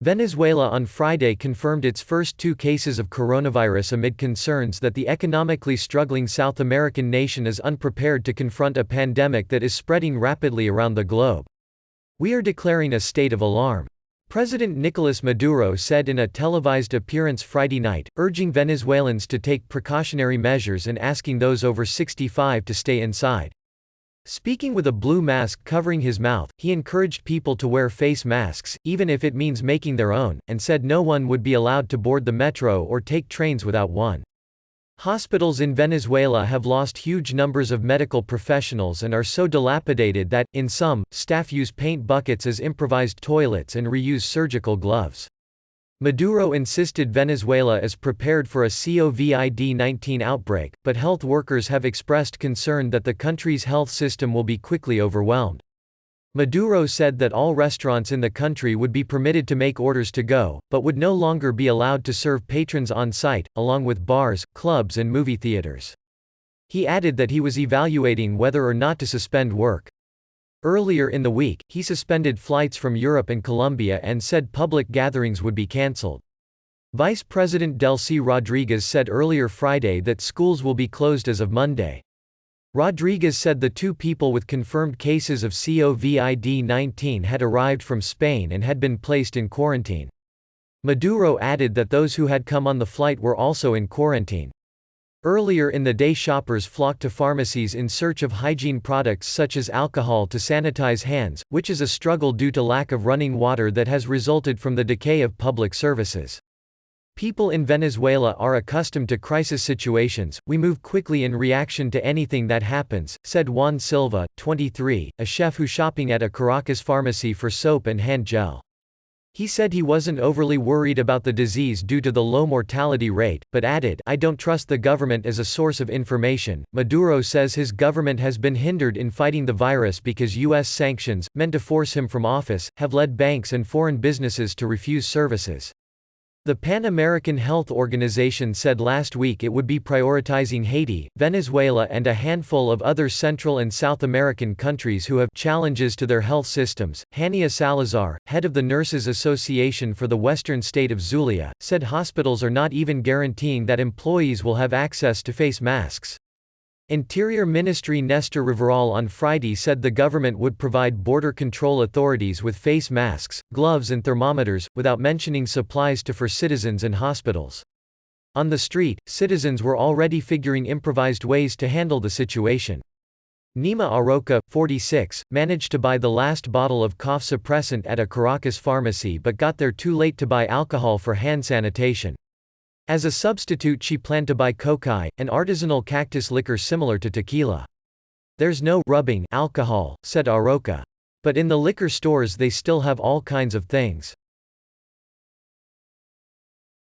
Venezuela on Friday confirmed its first 2 cases of coronavirus amid concerns that the economically struggling South American nation is unprepared to confront a pandemic that is spreading rapidly around the globe. "We are declaring a state of alarm," President Nicolas Maduro said in a televised appearance Friday night, urging Venezuelans to take precautionary measures and asking those over 65 to stay inside. Speaking with a blue mask covering his mouth, he encouraged people to wear face masks, even if it means making their own, and said no one would be allowed to board the metro or take trains without one. Hospitals in Venezuela have lost huge numbers of medical professionals and are so dilapidated that, in some, staff use paint buckets as improvised toilets and reuse surgical gloves. Maduro insisted Venezuela is prepared for a COVID-19 outbreak, but health workers have expressed concern that the country's health system will be quickly overwhelmed. Maduro said that all restaurants in the country would be permitted to make orders to go, but would no longer be allowed to serve patrons on site, along with bars, clubs and movie theaters. He added that he was evaluating whether or not to suspend work. Earlier in the week, he suspended flights from Europe and Colombia and said public gatherings would be cancelled. Vice President Delcy Rodriguez said earlier Friday that schools will be closed as of Monday. Rodriguez said the 2 people with confirmed cases of COVID-19 had arrived from Spain and had been placed in quarantine. Maduro added that those who had come on the flight were also in quarantine. Earlier in the day, shoppers flocked to pharmacies in search of hygiene products such as alcohol to sanitize hands, which is a struggle due to lack of running water that has resulted from the decay of public services. "People in Venezuela are accustomed to crisis situations, we move quickly in reaction to anything that happens," said Juan Silva, 23, a chef who shopping at a Caracas pharmacy for soap and hand gel. He said he wasn't overly worried about the disease due to the low mortality rate, but added, "I don't trust the government as a source of information." Maduro says his government has been hindered in fighting the virus because U.S. sanctions, meant to force him from office, have led banks and foreign businesses to refuse services. The Pan American Health Organization said last week it would be prioritizing Haiti, Venezuela and a handful of other Central and South American countries who have challenges to their health systems. Hania Salazar, head of the Nurses Association for the western state of Zulia, said hospitals are not even guaranteeing that employees will have access to face masks. Interior Ministry Nestor Riveral on Friday said the government would provide border control authorities with face masks, gloves and thermometers, without mentioning supplies for citizens and hospitals. On the street, citizens were already figuring improvised ways to handle the situation. Nima Aroca, 46, managed to buy the last bottle of cough suppressant at a Caracas pharmacy but got there too late to buy alcohol for hand sanitation. As a substitute, she planned to buy cocaine, an artisanal cactus liquor similar to tequila. "There's no rubbing alcohol," said Aroca. "But in the liquor stores they still have all kinds of things."